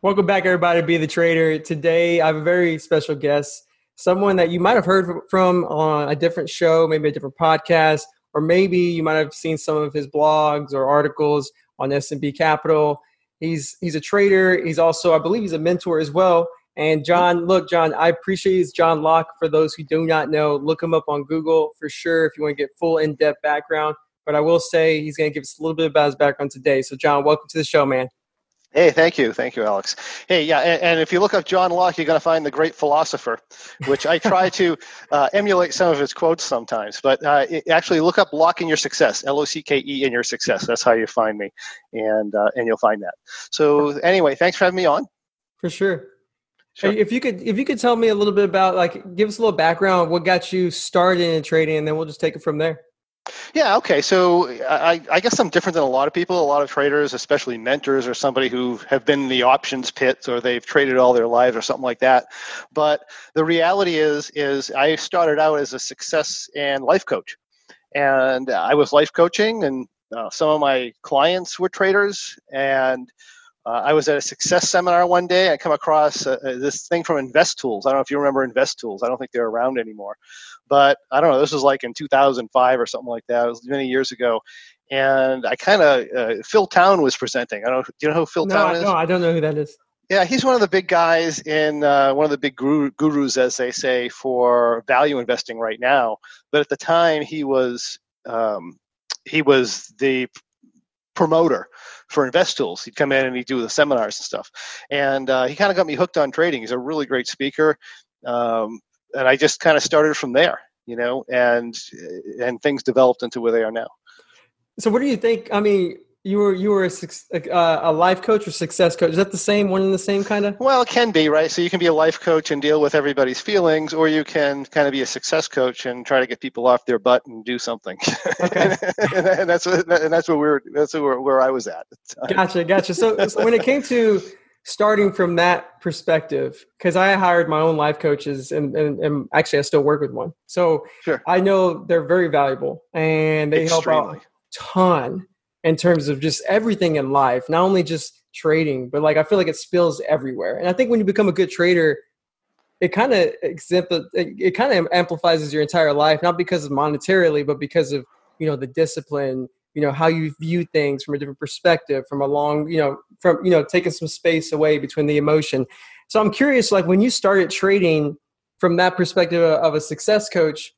Welcome back, everybody, to Be the Trader. Today, I have a very special guest, someone that you might have heard from on a different show, maybe a different podcast, or maybe you might have seen some of his blogs or articles on SMB Capital. He's a trader. He's also, I believe, he's a mentor as well. And John, I appreciate it's John Locke. For those who do not know, look him up on Google for sure if you want to get full in-depth background. But I will say he's going to give us a little bit about his background today. So, John, welcome to the show, man. Hey, thank you, Alex. Hey, yeah, and if you look up John Locke, you're going to find the great philosopher, which I try to emulate some of his quotes sometimes. But actually, look up Locke in Your Success, L-O-C-K-E in Your Success. That's how you find me, and you'll find that. So anyway, thanks for having me on. For sure. Hey, if you could tell me a little bit about, give us a little background, what got you started in trading, and then we'll just take it from there. Yeah, okay. So I guess I'm different than a lot of people. A lot of traders, especially mentors or somebody who have been in the options pits or they've traded all their lives or something like that. But the reality is I started out as a success and life coach. And I was life coaching, and some of my clients were traders. And I was at a success seminar one day. I come across this thing from Invest Tools. I don't know if you remember Invest Tools. I don't think they're around anymore. But I don't know, this was like in 2005 or something like that. It was many years ago. And I kind of, Phil Town was presenting. Do you know who Phil Town is? No, I don't know who that is. Yeah, he's one of the big guys in one of the big gurus, as they say, for value investing right now. But at the time, he was the promoter for Invest Tools. He'd come in and he'd do the seminars and stuff. And he kind of got me hooked on trading. He's a really great speaker. And I just kind of started from there, and things developed into where they are now. So what do you think? I mean, you were a life coach or success coach. Is that the same one and the same kind of? Well, it can be, right? So you can be a life coach and deal with everybody's feelings, or you can kind of be a success coach and try to get people off their butt and do something. Okay. and that's where I was at. Gotcha. So when it came to starting from that perspective, because I hired my own life coaches and actually I still work with one. So sure. I know they're very valuable and they help out a ton in terms of just everything in life, not only just trading, but I feel like it spills everywhere. And I think when you become a good trader, it kind of amplifies your entire life, not because of monetarily, but because of, the discipline, how you view things from a different perspective, from a long, taking some space away between the emotion. So I'm curious, when you started trading from that perspective of a success coach,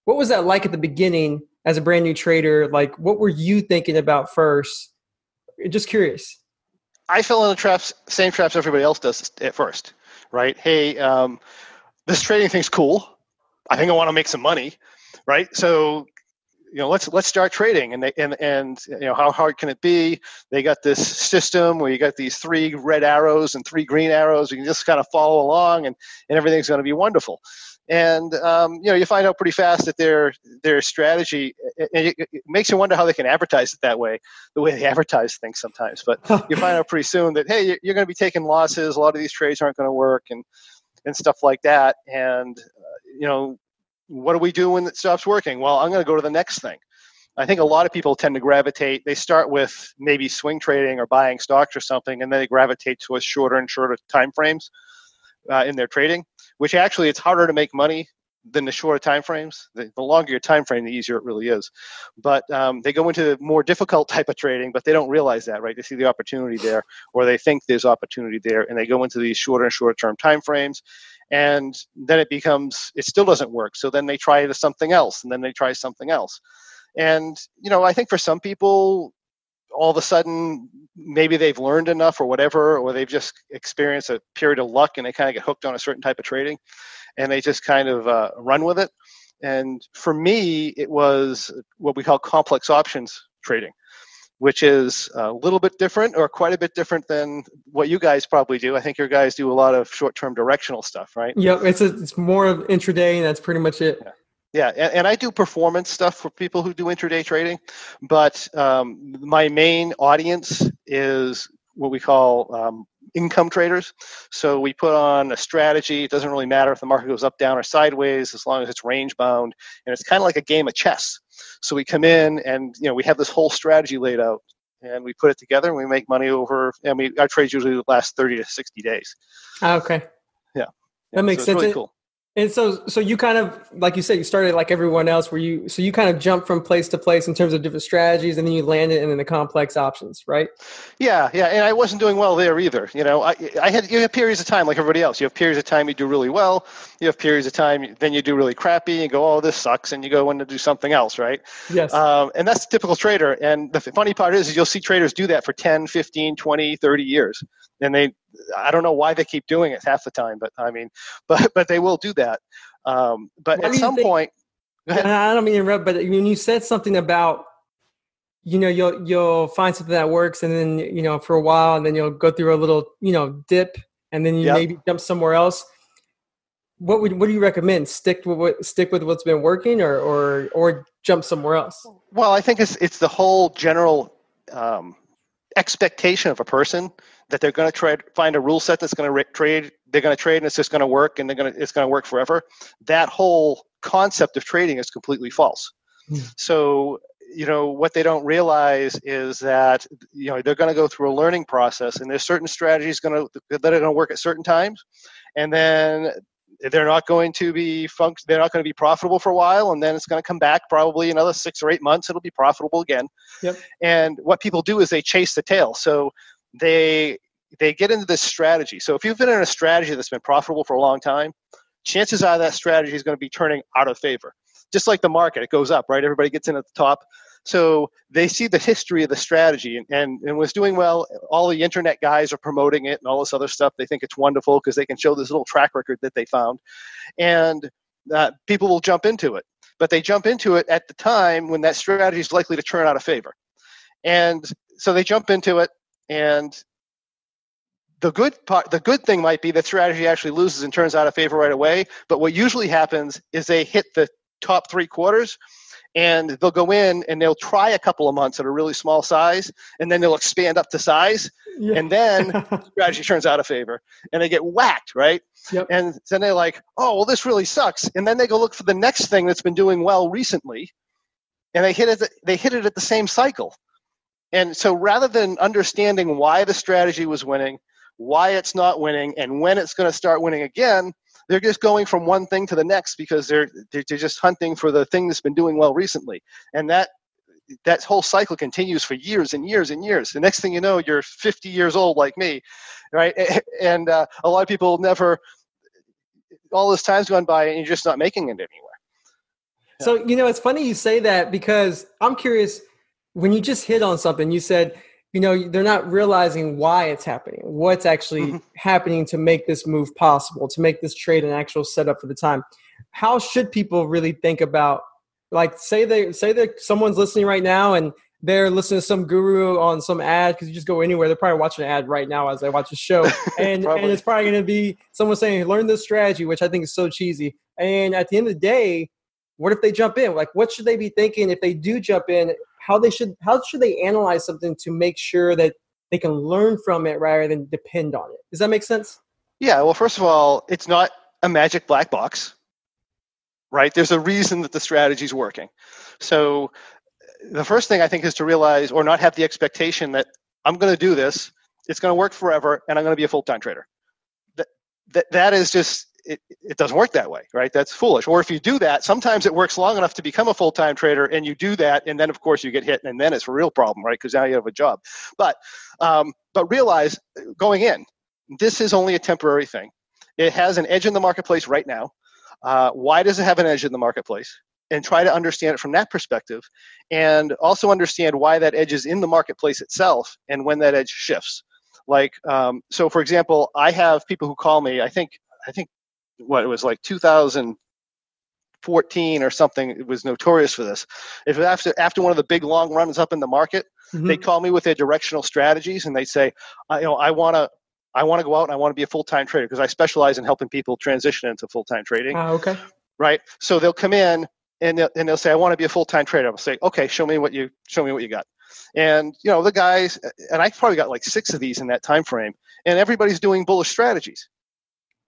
what was that like at the beginning as a brand new trader? What were you thinking about first? Just curious. I fell in the same traps everybody else does at first, right? Hey, this trading thing's cool. I think I want to make some money, right? So, let's start trading, and how hard can it be? They got this system where you got these 3 red arrows and 3 green arrows. You can just kind of follow along, and everything's going to be wonderful. And you find out pretty fast that their strategy, and it makes you wonder how they can advertise it that way, the way they advertise things sometimes. But you find out pretty soon that hey, you're going to be taking losses. A lot of these trades aren't going to work, and stuff like that. And what do we do when it stops working? Well, I'm going to go to the next thing. I think a lot of people tend to gravitate. They start with maybe swing trading or buying stocks or something, and then they gravitate towards shorter and shorter time frames in their trading, which actually it's harder to make money than the shorter time frames. The longer your time frame, the easier it really is. But they go into the more difficult type of trading, but they don't realize that, right? They see the opportunity there, or they think there's opportunity there, and they go into these shorter and shorter term time frames. And then it still doesn't work. So then they try something else, and then they try something else. And, I think for some people, all of a sudden, maybe they've learned enough or whatever, or they've just experienced a period of luck and they kind of get hooked on a certain type of trading and they just kind of run with it. And for me, it was what we call complex options trading, which is a little bit different or quite a bit different than what you guys probably do. I think your guys do a lot of short-term directional stuff, right? Yeah, it's more of intraday, and that's pretty much it. Yeah, and I do performance stuff for people who do intraday trading, but my main audience is what we call income traders. So we put on a strategy. It doesn't really matter if the market goes up, down, or sideways, as long as it's range bound. And it's kind of like a game of chess. So we come in and we have this whole strategy laid out. and we put it together, and we make money over. Our trades usually last 30 to 60 days. Okay. Yeah. That makes sense. It's really cool. And so you kind of, like you said, you started like everyone else so you kind of jump from place to place in terms of different strategies, and then you landed in the complex options, right? Yeah. And I wasn't doing well there either. You have periods of time like everybody else. You have periods of time you do really well. You have periods of time then you do really crappy and go, oh, this sucks, and you go in to do something else, right? Yes. And that's the typical trader. And the funny part is you'll see traders do that for 10, 15, 20, 30 years. And I don't know why they keep doing it half the time, but they will do that. But at some point, go ahead. I don't mean to interrupt, but when you said something about, you'll find something that works, and then, for a while, and then you'll go through a little, dip, and then you maybe jump somewhere else. What do you recommend? Stick with what's been working, or jump somewhere else? Well, I think it's the whole general expectation of a person that they're going to find a rule set that's going to trade. They're going to trade, and it's just going to work, and it's going to work forever. That whole concept of trading is completely false. So, what they don't realize is that they're going to go through a learning process, and there's certain strategies that are going to work at certain times, and then they're not going to be profitable for a while, and then it's going to come back probably another 6 or 8 months. It'll be profitable again. Yep. And what people do is they chase the tail. So they get into this strategy. So if you've been in a strategy that's been profitable for a long time, chances are that strategy is going to be turning out of favor. Just like the market, it goes up, right? Everybody gets in at the top. So they see the history of the strategy and was doing well. All the internet guys are promoting it and all this other stuff. They think it's wonderful because they can show this little track record that they found. And people will jump into it. But they jump into it at the time when that strategy is likely to turn out of favor. And so they jump into it, and the good thing might be that strategy actually loses and turns out of favor right away. But what usually happens is they hit the top 3 quarters, and they'll go in and they'll try a couple of months at a really small size, and then they'll expand up to size, and then strategy turns out of favor, and they get whacked, right? Yep. And then they're like, oh, well, this really sucks. And then they go look for the next thing that's been doing well recently, and they hit it at the same cycle. And so rather than understanding why the strategy was winning, why it's not winning, and when it's going to start winning again, they're just going from one thing to the next because they're just hunting for the thing that's been doing well recently. And that whole cycle continues for years and years and years. The next thing you know, you're 50 years old like me, right? And a lot of people all this time's gone by and you're just not making it anywhere. Yeah. So, it's funny you say that, because I'm curious, when you just hit on something, you said, they're not realizing why it's happening, what's actually happening to make this move possible, to make this trade an actual setup for the time. How should people really think about, like, say someone's listening right now and they're listening to some guru on some ad, because you just go anywhere, they're probably watching an ad right now as they watch the show. And it's probably going to be someone saying, learn this strategy, which I think is so cheesy. And at the end of the day, what if they jump in? Like, what should they be thinking if they do jump in? How should they analyze something to make sure that they can learn from it rather than depend on it? Does that make sense? Yeah. Well, first of all, it's not a magic black box, right? There's a reason that the strategy is working. So the first thing I think is to realize, or not have the expectation that I'm going to do this, it's going to work forever, and I'm going to be a full-time trader. That is just, it doesn't work that way, right? That's foolish. Or if you do that, sometimes it works long enough to become a full-time trader, and you do that, and then of course you get hit, and then it's a real problem, right? Because now you have a job. But realize going in, this is only a temporary thing. It has an edge in the marketplace right now. Why does it have an edge in the marketplace? And try to understand it from that perspective, and also understand why that edge is in the marketplace itself and when that edge shifts. Like, so for example, I have people who call me, I think what it was like 2014 or something. It was notorious for this. If after one of the big long runs up in the market, they call me with their directional strategies, and they say, I want to go out and I want to be a full-time trader, because I specialize in helping people transition into full-time trading. Okay. Right. So they'll come in and they'll say, I want to be a full-time trader. I'll say, okay, show me what you got. And the guys, and I probably got like 6 of these in that time frame, and everybody's doing bullish strategies.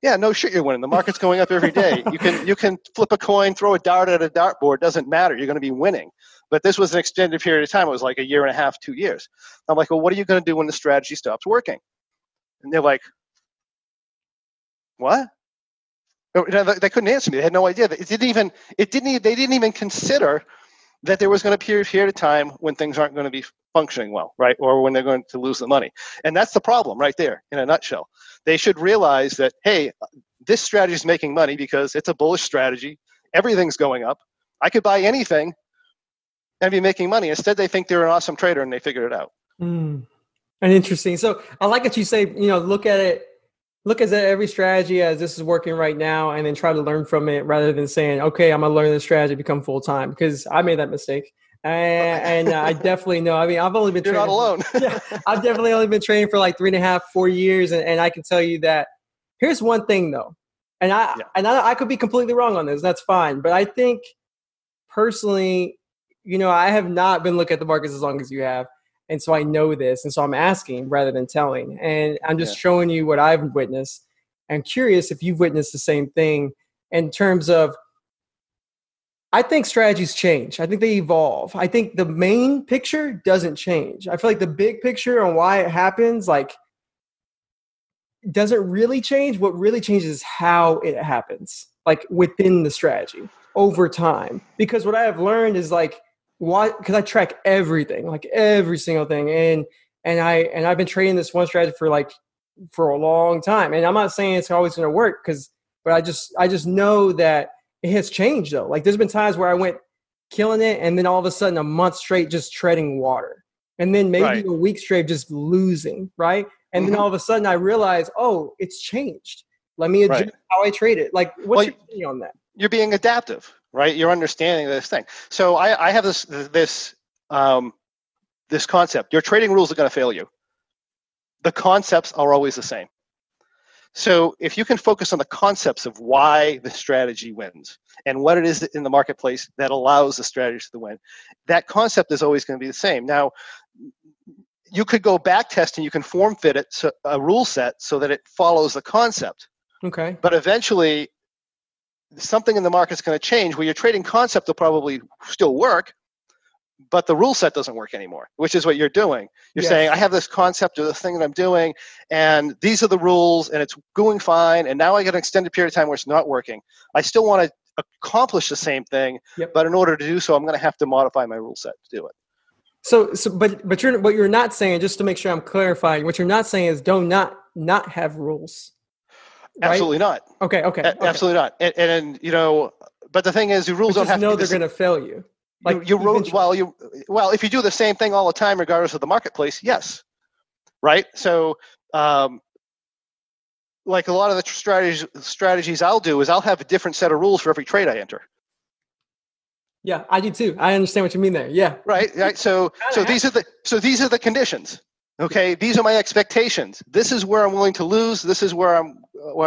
Yeah, no shit, you're winning. The market's going up every day. You can flip a coin, throw a dart at a dartboard. Doesn't matter. You're going to be winning. But this was an extended period of time. It was like a year and a half, 2 years. I'm like, well, what are you going to do when the strategy stops working? And they're like, what? They couldn't answer me. They had no idea. They didn't even consider that there was going to be a period of time when things aren't going to be functioning well, right? Or when they're going to lose the money. And that's the problem right there in a nutshell. They should realize that, hey, this strategy is making money because it's a bullish strategy. Everything's going up. I could buy anything and be making money. Instead, they think they're an awesome trader and they figured it out. And interesting. So I like that you say, look at every strategy as this is working right now and then try to learn from it rather than saying, okay, I'm going to learn this strategy, become full-time, because I made that mistake. And I definitely know. I mean, I've only been You're not alone. Yeah, I've definitely only been trading for like 3.5, 4 years. And I can tell you that here's one thing though. And I could be completely wrong on this. That's fine. But I think personally, I have not been looking at the markets as long as you have. And so I know this. And so I'm asking rather than telling. And I'm just showing you what I've witnessed. I'm curious if you've witnessed the same thing in terms of, I think strategies change. I think they evolve. I think the main picture doesn't change. I feel like the big picture on why it happens, doesn't really change. What really changes is how it happens, within the strategy over time. Because what I have learned is why? Because I track everything, every single thing, and I've been trading this one strategy for a long time. And I'm not saying it's always going to work, but I just know that it has changed though. There's been times where I went killing it, and then all of a sudden a month straight just treading water, and then maybe a week straight just losing, right? And then all of a sudden I realize, oh, it's changed. Let me adjust how I trade it. What's your opinion on that? You're being adaptive, right? You're understanding this thing. So I have this concept. Your trading rules are going to fail you. The concepts are always the same. So if you can focus on the concepts of why the strategy wins and what it is in the marketplace that allows the strategy to win, that concept is always going to be the same. Now, you could go back test and you can form fit it, a rule set, so that it follows the concept. Okay. But eventually, something in the market's going to change where your trading concept will probably still work, but the rule set doesn't work anymore, which is what you're doing. You're saying, I have this concept of the thing that I'm doing, and these are the rules, and it's going fine, and now I get an extended period of time where it's not working. I still want to accomplish the same thing, but in order to do so, I'm going to have to modify my rule set to do it. But what you're not saying, just to make sure I'm clarifying, what you're not saying is don't not have rules. Right? Absolutely not. Okay. Absolutely not. And but the thing is, the rules don't have to know they're going to fail you. If you do the same thing all the time, regardless of the marketplace, yes, right. So, a lot of the strategies I'll do is I'll have a different set of rules for every trade I enter. Yeah, I do too. I understand what you mean there. Yeah. Right. So these are the conditions. Okay, these are my expectations. This is where I'm willing to lose. This is where I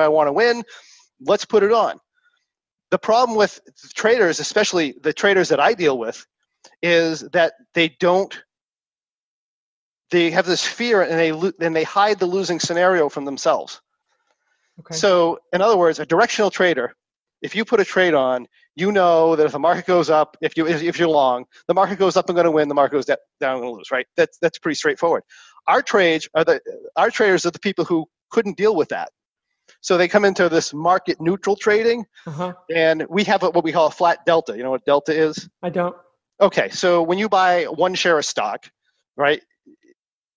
want to win. Let's put it on. The problem with traders, especially the traders that I deal with, is that they have this fear and they hide the losing scenario from themselves. Okay. So, in other words, a directional trader, if you put a trade on, you know that if the market goes up, if you're long, the market goes up, I'm going to win. The market goes down, I'm going to lose. Right? That's pretty straightforward. Our traders are the people who couldn't deal with that. So they come into this market neutral trading, and we have what we call a flat delta. You know what delta is? I don't. Okay, so when you buy one share of stock, right,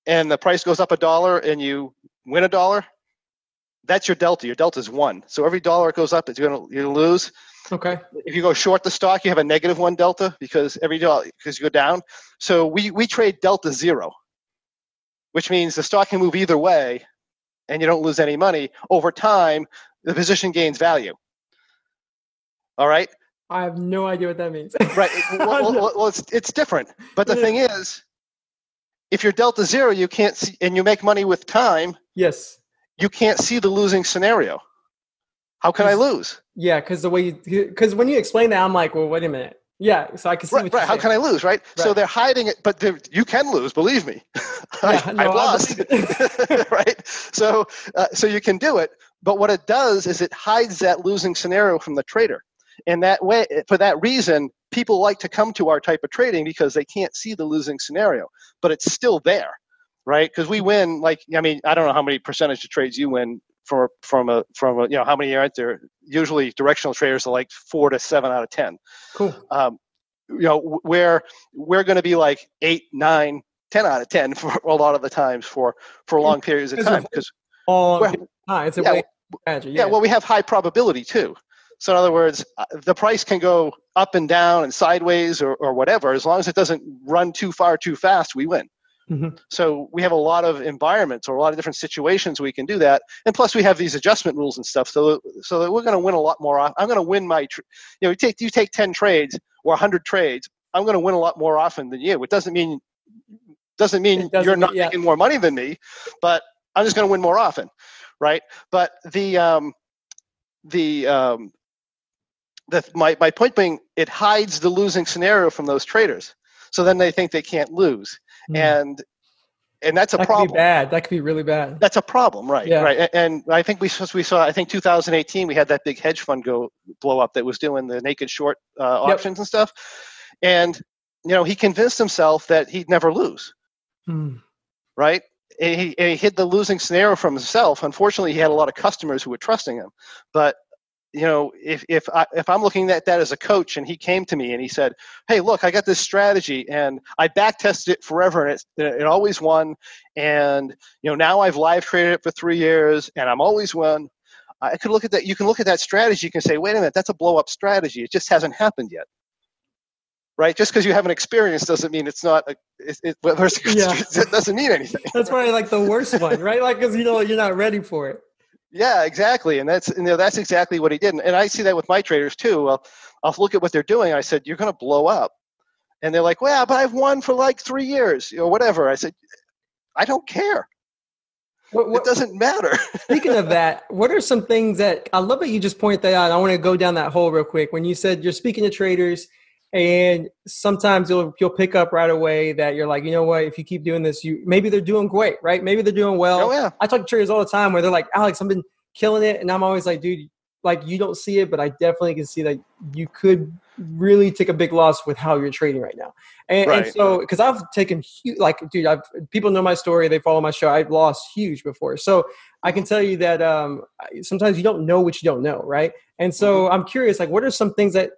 and the price goes up $1 and you win $1, that's your delta. Your delta is 1. So every dollar it goes up, you're gonna lose. Okay. If you go short the stock, you have a -1 delta because because you go down. So we trade delta 0, which means the stock can move either way, and you don't lose any money. Over time, the position gains value. All right? I have no idea what that means. Right. Well, it's different. But the thing is, if you're delta 0, you can't see, and you make money with time. Yes. You can't see the losing scenario. How can I lose? Yeah, because when you explain that, I'm like, well, wait a minute. Yeah, so I can see what you're saying. How can I lose, right? So they're hiding it, but you can lose, believe me. I've lost, right? So you can do it, But what it does is it hides that losing scenario from the trader. And that way, for that reason, people like to come to our type of trading because they can't see the losing scenario, but it's still there, right? Because we win, I don't know how many percentage of trades you win from a how many aren't there? Usually directional traders are like 4 to 7 out of 10. Cool. Where we're going to be like 8, 9, 10 out of 10 for a lot of the times for long periods of time. Because it's a way strategy. Yeah, well, we have high probability too. So in other words, the price can go up and down and sideways or whatever. As long as it doesn't run too far too fast, we win. Mm-hmm. So we have a lot of environments or a lot of different situations we can do that. And plus we have these adjustment rules and stuff so that we're going to win a lot more. I'm going to win you take 10 trades or 100 trades. I'm going to win a lot more often than you. It doesn't mean you're not making more money than me, but I'm just going to win more often, right? But my point being, it hides the losing scenario from those traders. So then they think they can't lose. And that's a problem. Could be bad. That could be really bad. That's a problem, right? Yeah. Right. And I think we saw. I think 2018 we had that big hedge fund blow up that was doing the naked short options and stuff. And he convinced himself that he'd never lose. Right. And he hid the losing scenario from himself. Unfortunately, he had a lot of customers who were trusting him. But if I'm looking at that as a coach, and he came to me and he said, "Hey, look, I got this strategy, and I back tested it forever, and it always won. And now I've live traded it for 3 years, and I'm always won." I could look at that. You can look at that strategy. You can say, "Wait a minute, that's a blow up strategy. It just hasn't happened yet." Right? Just because you haven't experienced doesn't mean it's not. It doesn't mean anything. That's probably like the worst one, right? Like because you're not ready for it. Yeah, exactly, and that's exactly what he did, and I see that with my traders too. Well, I'll look at what they're doing. I said, "You're going to blow up," and they're like, "Well, but I've won for like 3 years, or whatever." I said, "I don't care. It doesn't matter." Speaking of that, what are some things that I love that you just point that out? I want to go down that hole real quick. When you said you're speaking to traders, and sometimes you'll pick up right away that you're like, you know what, if you keep doing this, maybe they're doing great, right? Maybe they're doing well. Oh, yeah. I talk to traders all the time where they're like, "Alex, I've been killing it." And I'm always like, "Dude, like you don't see it, but I definitely can see that you could really take a big loss with how you're trading right now." And so, because I've taken huge, people know my story, they follow my show. I've lost huge before. So I can tell you that sometimes you don't know what you don't know, right? And so I'm curious, like, what are some things that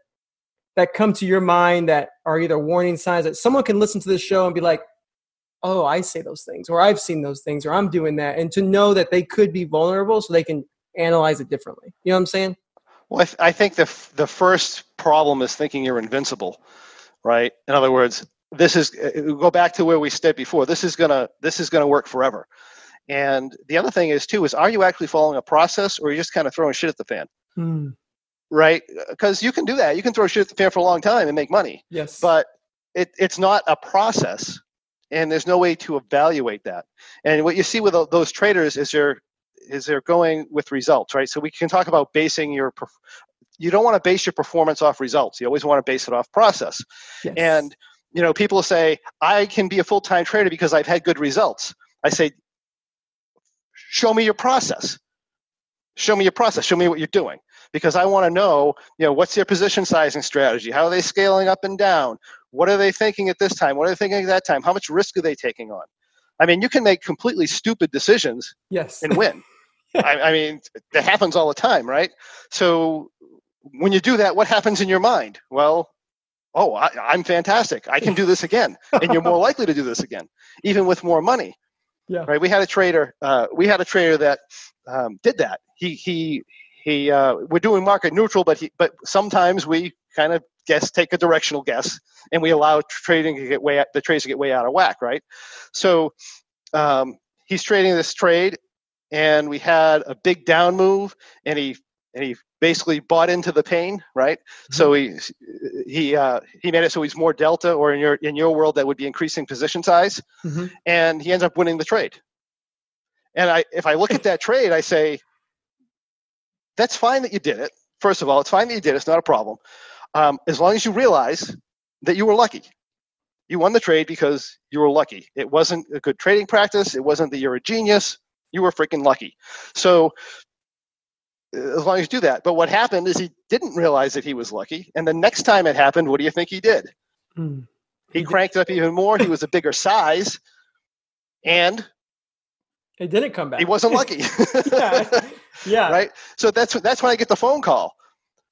come to your mind that are either warning signs that someone can listen to this show and be like, "Oh, I say those things," or "I've seen those things," or "I'm doing that," and to know that they could be vulnerable so they can analyze it differently. You know what I'm saying? Well, I think the first problem is thinking you're invincible, right? In other words, go back to where we stood before. This is gonna work forever. And the other thing is are you actually following a process, or are you just kind of throwing shit at the fan? Right? Because you can do that. You can throw shit at the fan for a long time and make money. Yes. But it's not a process, and there's no way to evaluate that. And what you see with those traders is they're going with results, right? So we can talk about basing you don't want to base your performance off results. You always want to base it off process. Yes. And people say, "I can be a full-time trader because I've had good results." I say, show me your process. Show me your process. Show me what you're doing. Because I want to know, what's their position sizing strategy? How are they scaling up and down? What are they thinking at this time? What are they thinking at that time? How much risk are they taking on? I mean, you can make completely stupid decisions and win. I mean, that happens all the time, right? So when you do that, what happens in your mind? Well, I'm fantastic. I can do this again. And you're more likely to do this again, even with more money. Yeah. Right? We had a trader that did that. We're doing market neutral, but sometimes we kind of take a directional guess, and we allow the trades to get way out of whack, right? So he's trading this trade, and we had a big down move, and he basically bought into the pain, right? Mm-hmm. So he made it so he's more delta, or in your world that would be increasing position size, and he ends up winning the trade. And if I look at that trade, I say, that's fine that you did it. First of all, it's fine that you did it. It's not a problem. As long as you realize that you were lucky. You won the trade because you were lucky. It wasn't a good trading practice. It wasn't that you're a genius. You were freaking lucky. So as long as you do that. But what happened is he didn't realize that he was lucky. And the next time it happened, what do you think he did? He cranked it up even more. He was a bigger size. And it didn't come back. He wasn't lucky. Yeah. Right? So that's when I get the phone call.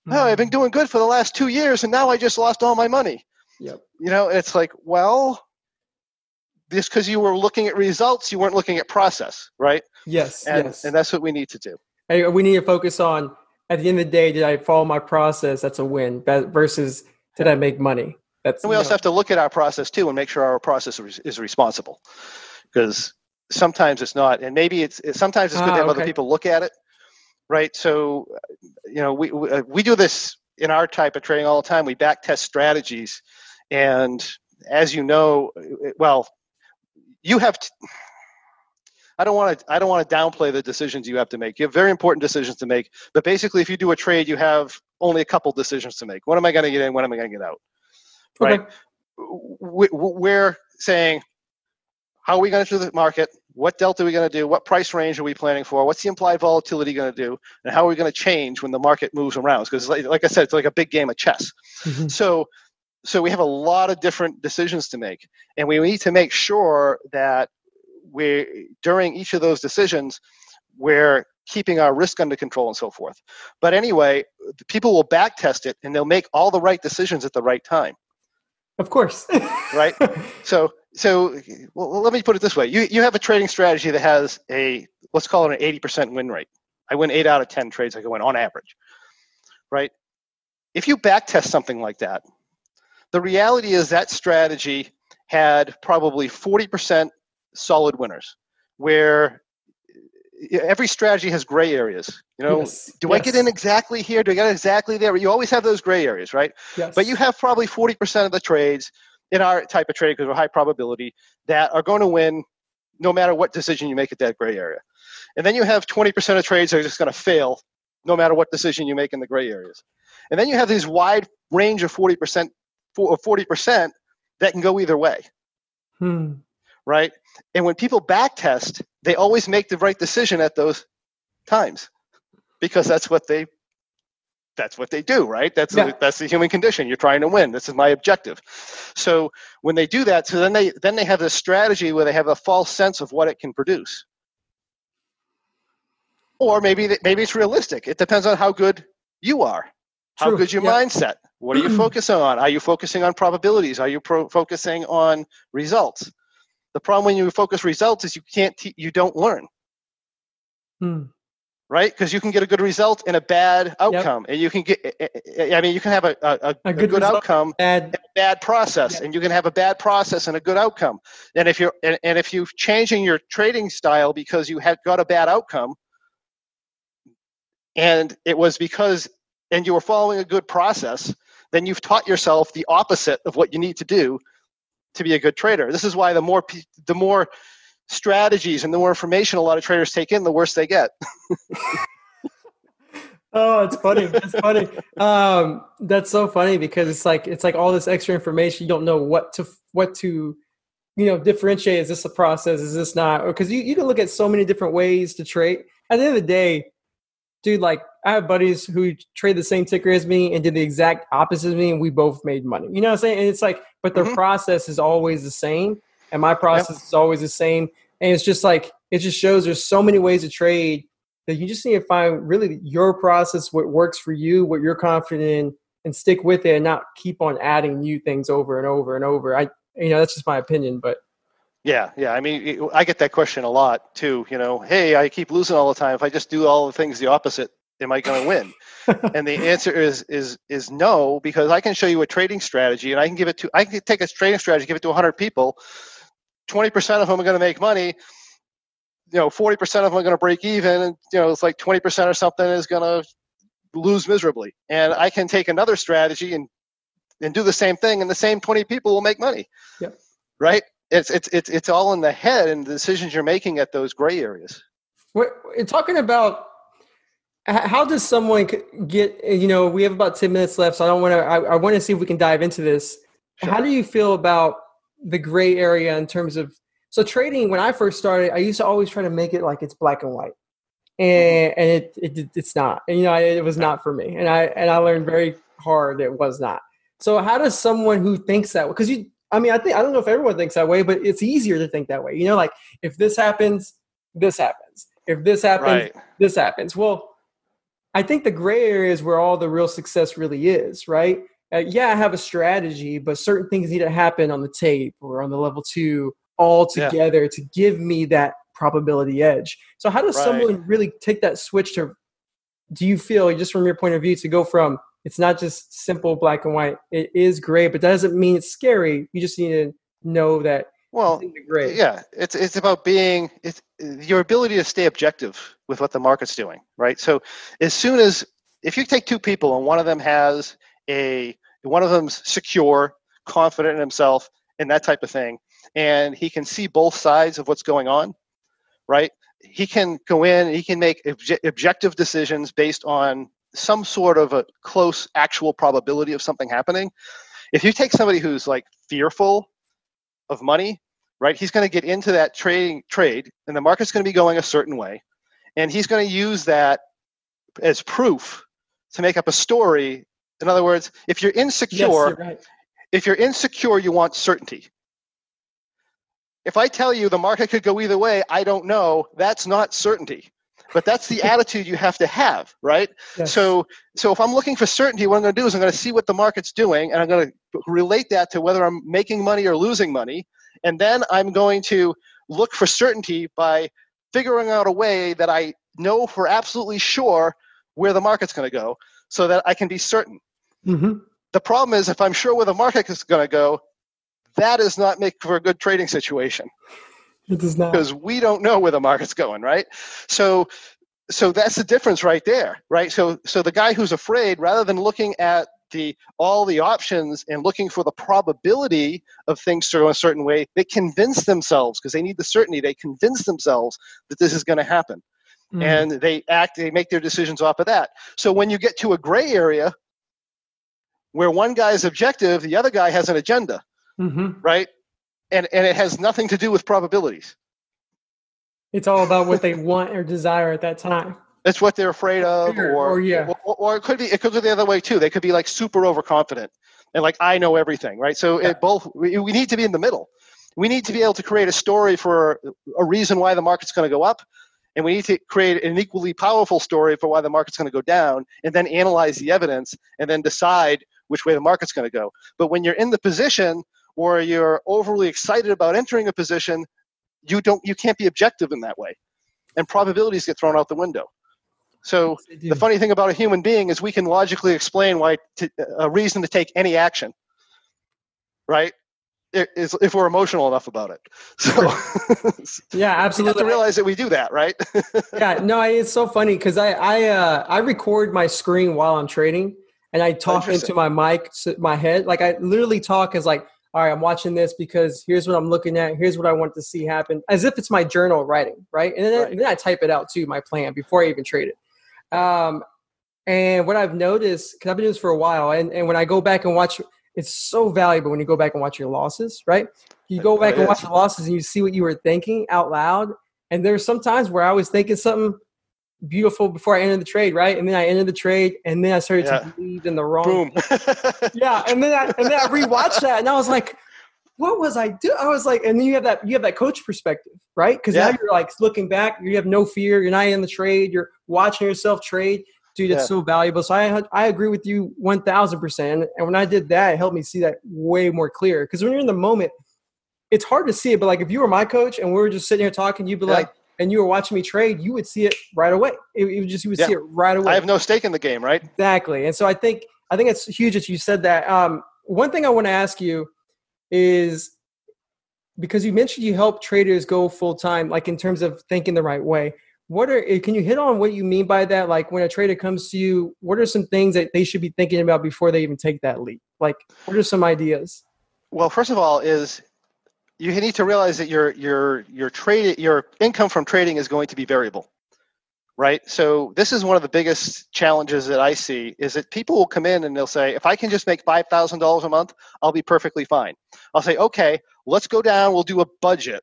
Oh, I've been doing good for the last 2 years, and now I just lost all my money. Yep. It's like, well, just because you were looking at results, you weren't looking at process, right? Yes. And that's what we need to do. We need to focus on, at the end of the day, did I follow my process? That's a win. Versus, did I make money? And we also have to look at our process too and make sure our process is responsible, because sometimes it's not, and maybe sometimes it's good to have other people look at it, right? So, we do this in our type of trading all the time. We back test strategies, and as you know, you have. I don't want to downplay the decisions you have to make. You have very important decisions to make, but basically, if you do a trade, you have only a couple decisions to make. What am I going to get in? What am I going to get out? Right? Okay. We're saying, how are we going to do the market? What delta are we going to do? What price range are we planning for? What's the implied volatility going to do? And how are we going to change when the market moves around? Because like I said, it's like a big game of chess. Mm-hmm. So we have a lot of different decisions to make. And we need to make sure that during each of those decisions, we're keeping our risk under control and so forth. But anyway, the people will back test it, and they'll make all the right decisions at the right time. Of course. Right? So let me put it this way. You have a trading strategy that has let's call it an 80% win rate. I win 8 out of 10 trades I go in on average. Right? If you back test something like that, the reality is that strategy had probably 40% solid winners, where every strategy has gray areas. Do I get in exactly here? Do I get exactly there? You always have those gray areas, right? Yes. But you have probably 40% of the trades in our type of trade, because we're high probability, that are going to win no matter what decision you make at that gray area. And then you have 20% of trades that are just going to fail no matter what decision you make in the gray areas. And then you have these wide range of 40% that can go either way. Right? And when people back test, they always make the right decision at those times, because that's what they do, right? That's the human condition. You're trying to win. This is my objective. So when they do that, so then they have this strategy where they have a false sense of what it can produce. Or maybe it's realistic. It depends on how good you are. How good's your mindset? What are you focusing on? Are you focusing on probabilities? Are you focusing on results? The problem when you focus results is you don't learn, right? Because you can get a good result and a bad outcome, and you can you can have a good outcome and a bad process, and you can have a bad process and a good outcome. And if you're changing your trading style because you had got a bad outcome, and it was because you were following a good process, then you've taught yourself the opposite of what you need to do to be a good trader. This is why the more strategies and the more information a lot of traders take in, the worse they get. Oh, it's funny. It's funny. That's so funny, because it's like all this extra information. You don't know what to differentiate. Is this a process? Is this not? Because you can look at so many different ways to trade. At the end of the day, dude, like, I have buddies who trade the same ticker as me and did the exact opposite of me, and we both made money. You know what I'm saying? And it's like, but their process is always the same, and my process is always the same. And it's just like, it just shows there's so many ways to trade that you just need to find really your process, what works for you, what you're confident in, and stick with it, and not keep on adding new things over and over and over. That's just my opinion, but. Yeah. I mean, I get that question a lot too. Hey, I keep losing all the time. If I just do all the things the opposite, am I going to win? And the answer is no, because I can show you a trading strategy, and I can take a trading strategy, give it to 100 people. 20% of them are going to make money. 40% of them are going to break even, and it's like 20% or something is going to lose miserably. And I can take another strategy and do the same thing, and the same 20 people will make money. Yep. Right? It's all in the head and the decisions you're making at those gray areas. We're talking about, how does someone get, we have about 10 minutes left, so I want to see if we can dive into this. Sure. How do you feel about the gray area in terms of, so trading, when I first started, I used to always try to make it like it's black and white. and it's not. And, it was not for me. And I learned very hard it was not. So how does someone who thinks that, because I don't know if everyone thinks that way, but it's easier to think that way. Like if this happens, this happens. If this happens, this happens. Well, I think the gray area is where all the real success really is, right? I have a strategy, but certain things need to happen on the tape or on the level 2 all together to give me that probability edge. So how does someone really take that switch to, do you feel, just from your point of view, to go from, it's not just simple black and white, it is gray, but that doesn't mean it's scary. You just need to know that it's in the gray. Yeah, it's about it's your ability to stay objective with what the market's doing, right? So if you take two people and one of them's secure, confident in himself, and that type of thing, and he can see both sides of what's going on, right? He can go in and he can make objective decisions based on some sort of a close actual probability of something happening. If you take somebody who's like fearful of money, right, he's going to get into that trade, and the market's going to be going a certain way, and he's going to use that as proof to make up a story. In other words, if you're insecure, you want certainty. If I tell you the market could go either way, I don't know, that's not certainty. But that's the attitude you have to have, right? Yes. So if I'm looking for certainty, what I'm going to do is I'm going to see what the market's doing, and I'm going to relate that to whether I'm making money or losing money. And then I'm going to look for certainty by figuring out a way that I know for absolutely sure where the market's going to go so that I can be certain. Mm-hmm. The problem is, if I'm sure where the market is going to go, that does not make for a good trading situation. It does not. Because we don't know where the market's going, right? So that's the difference right there, right? So the guy who's afraid, rather than looking at all the options and looking for the probability of things to go a certain way, they convince themselves, because they need the certainty, they convince themselves that this is going to happen. Mm. And they make their decisions off of that. So when you get to a gray area where one guy is objective, the other guy has an agenda, right? And it has nothing to do with probabilities. It's all about what they want or desire at that time. It's what they're afraid of, or it could be the other way too. They could be like super overconfident and like, I know everything, right? So we need to be in the middle. We need to be able to create a story for a reason why the market's going to go up, and we need to create an equally powerful story for why the market's going to go down, and then analyze the evidence and then decide which way the market's going to go. But when you're in the position or you're overly excited about entering a position, you can't be objective in that way, and probabilities get thrown out the window. So the funny thing about a human being is we can logically explain a reason to take any action, right? If we're emotional enough about it. So yeah, absolutely. We have to realize that we do that, right? Yeah, no, it's so funny because I record my screen while I'm trading, and I talk into my mic, my head. Like I literally talk as like, all right, I'm watching this because here's what I'm looking at. Here's what I want to see happen, as if it's my journal writing, right? And then I type it out too, my plan, before I even trade it. And what I've noticed, because I've been doing this for a while, and when I go back and watch, it's so valuable when you go back and watch your losses, right? You go back and watch the losses and you see what you were thinking out loud. And there's some times where I was thinking something beautiful before I entered the trade, right? And then I entered the trade, and then I started to believe in the wrong. Boom. And then I rewatched that, and I was like, what was I doing? I was like, and then you have that coach perspective, right? Because now you're like looking back, you have no fear, you're not in the trade, you're watching yourself trade. Dude, it's so valuable. So I agree with you 1,000%. And when I did that, it helped me see that way more clear. Because when you're in the moment, it's hard to see it. But like if you were my coach and we were just sitting here talking, you'd be like, and you were watching me trade, you would see it right away. You would see it right away. I have no stake in the game, right? Exactly. And so I think it's huge that you said that. One thing I want to ask you is, because you mentioned you help traders go full time, like in terms of thinking the right way. Can you hit on what you mean by that? Like when a trader comes to you, what are some things that they should be thinking about before they even take that leap? Like, what are some ideas? Well, first of all, is you need to realize that your income from trading is going to be variable, right? So this is one of the biggest challenges that I see, is that people will come in and they'll say, if I can just make $5,000 a month, I'll be perfectly fine. I'll say, okay, let's go down, we'll do a budget,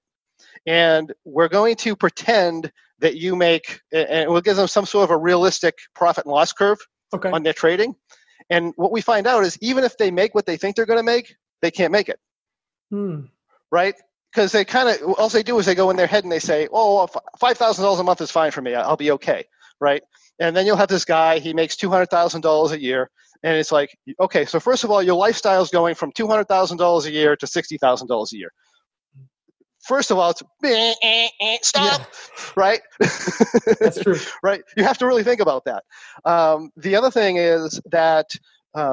and we're going to pretend that you make, and we'll give them some sort of a realistic profit and loss curve on their trading. And what we find out is even if they make what they think they're going to make, they can't make it. Right? Because they kind of, all they do is they go in their head and they say, oh, $5,000 a month is fine for me. I'll be okay. Right? And then you'll have this guy, he makes $200,000 a year. And it's like, okay, so first of all, your lifestyle is going from $200,000 a year to $60,000 a year. First of all, it's stop, right? That's true. Right? You have to really think about that. The other thing is that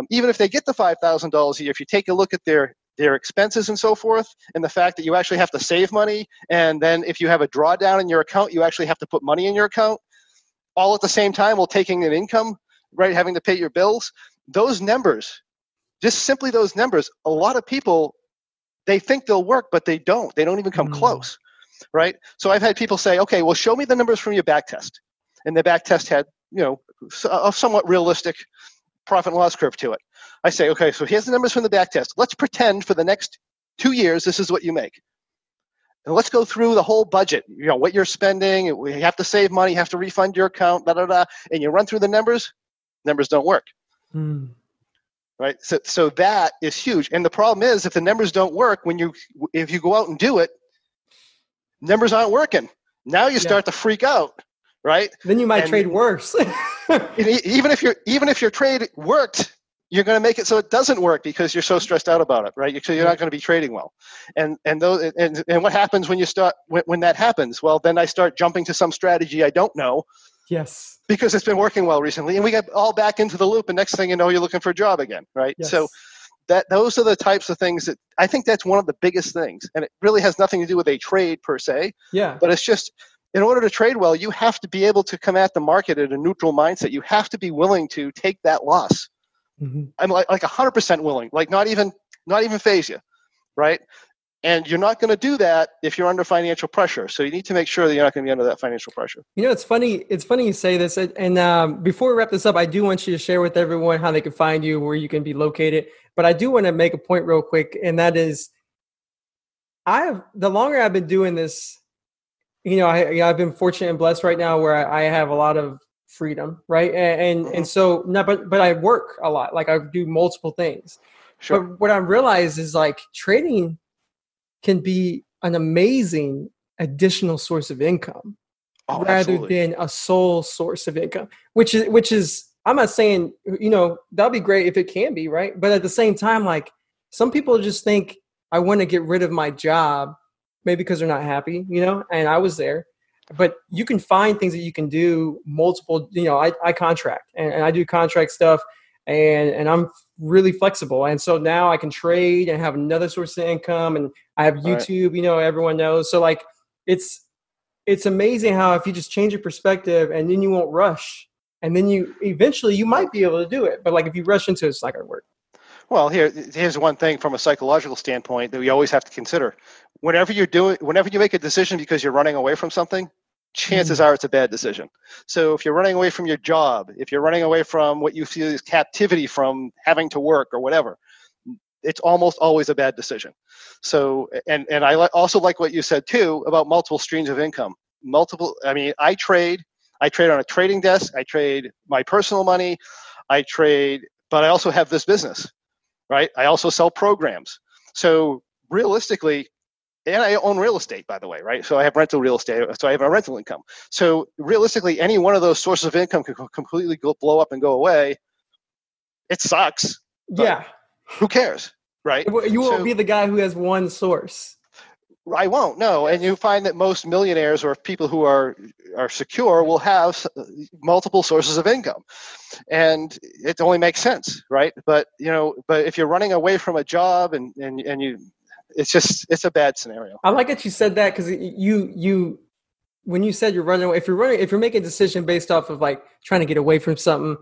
even if they get the $5,000 a year, if you take a look at their expenses and so forth, and the fact that you actually have to save money, and then if you have a drawdown in your account, you actually have to put money in your account, all at the same time while taking an income, right, having to pay your bills, those numbers, just simply those numbers, a lot of people, they think they'll work, but they don't. They don't even come close, right? So I've had people say, okay, well, show me the numbers from your back test. And the back test had, a somewhat realistic profit and loss curve to it. I say, okay, so here's the numbers from the back test. Let's pretend for the next 2 years, this is what you make. And let's go through the whole budget, what you're spending. You have to save money, you have to refund your account, and you run through the numbers don't work. Right? So that is huge. And the problem is if the numbers don't work, if you go out and do it, numbers aren't working. Now you start to freak out, right? Then you might trade worse. even if your trade worked, you're going to make it so it doesn't work because you're so stressed out about it, right? So you're not going to be trading well. And what happens when that happens? Well, then I start jumping to some strategy I don't know. Yes. Because it's been working well recently, and we get all back into the loop, and next thing you know, you're looking for a job again, right? Yes. So those are the types of things that I think that's one of the biggest things, and it really has nothing to do with a trade per se. Yeah. But it's just in order to trade well, you have to be able to come at the market at a neutral mindset. You have to be willing to take that loss. I'm like 100% willing, like not even phase you, right? And you're not going to do that if you're under financial pressure. So you need to make sure that you're not going to be under that financial pressure. It's funny. It's funny you say this. And before we wrap this up, I do want you to share with everyone how they can find you, where you can be located. But I do want to make a point real quick, and that is, the longer I've been doing this, I've been fortunate and blessed right now where I have a lot of freedom, right? And so, no, but I work a lot. Like I do multiple things. Sure. But what I realized is like trading can be an amazing additional source of income rather than a sole source of income, which is, I'm not saying, that'll be great if it can be, right? But at the same time, like some people just think I want to get rid of my job, maybe because they're not happy, and I was there, but you can find things that you can do multiple, I contract and I do contract stuff and I'm really flexible. And so now I can trade and have another source of income, and I have YouTube, everyone knows. So like, it's amazing how if you just change your perspective and then you won't rush, and then eventually you might be able to do it. But like, if you rush into it, it's not going to work. Well, here's one thing from a psychological standpoint that we always have to consider. Whenever you make a decision because you're running away from something, chances are it's a bad decision. So if you're running away from your job, if you're running away from what you feel is captivity from having to work or whatever, it's almost always a bad decision. So, and I also like what you said too about multiple streams of income. I trade on a trading desk. I trade my personal money. But I also have this business, right? I also sell programs. So realistically, and I own real estate, by the way, right? So I have rental real estate, so I have a rental income. So realistically, any one of those sources of income could completely blow up and go away. It sucks. Yeah. Who cares, right? You won't be the guy who has one source. I won't, no. And you find that most millionaires or people who are secure will have multiple sources of income. And it only makes sense, right? But if you're running away from a job and you, it's a bad scenario. I like that you said that, because when you said you're running away, if you're making a decision based off of like trying to get away from something,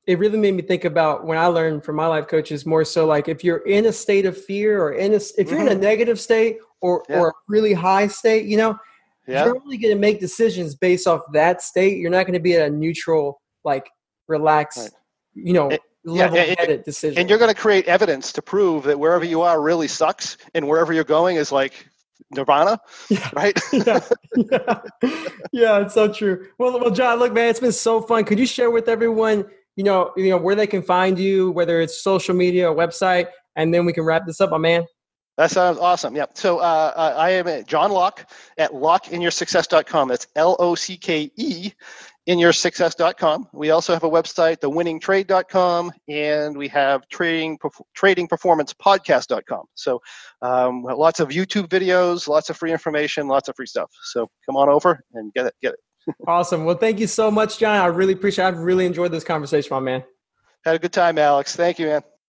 it really made me think about when I learned from my life coaches more so like if you're in a state of fear or if you're in a negative state or a really high state, you're only going to make decisions based off that state. You're not going to be at a neutral, like relaxed, level-headed decision. And you're going to create evidence to prove that wherever you are really sucks and wherever you're going is like nirvana, right? Yeah, it's so true. Well, John, look, man, it's been so fun. Could you share with everyone, where they can find you, whether it's social media or website, and then we can wrap this up, my man? That sounds awesome. Yeah. So I am at John Locke at lockeinyoursuccess.com. That's LOCKE inyoursuccess.com. We also have a website, thewinningtrade.com, and we have tradingperformancepodcast.com. So lots of YouTube videos, lots of free information, lots of free stuff. So come on over and get it. Awesome. Well, thank you so much, John. I really appreciate it. I've really enjoyed this conversation, my man. Had a good time, Alex. Thank you, man.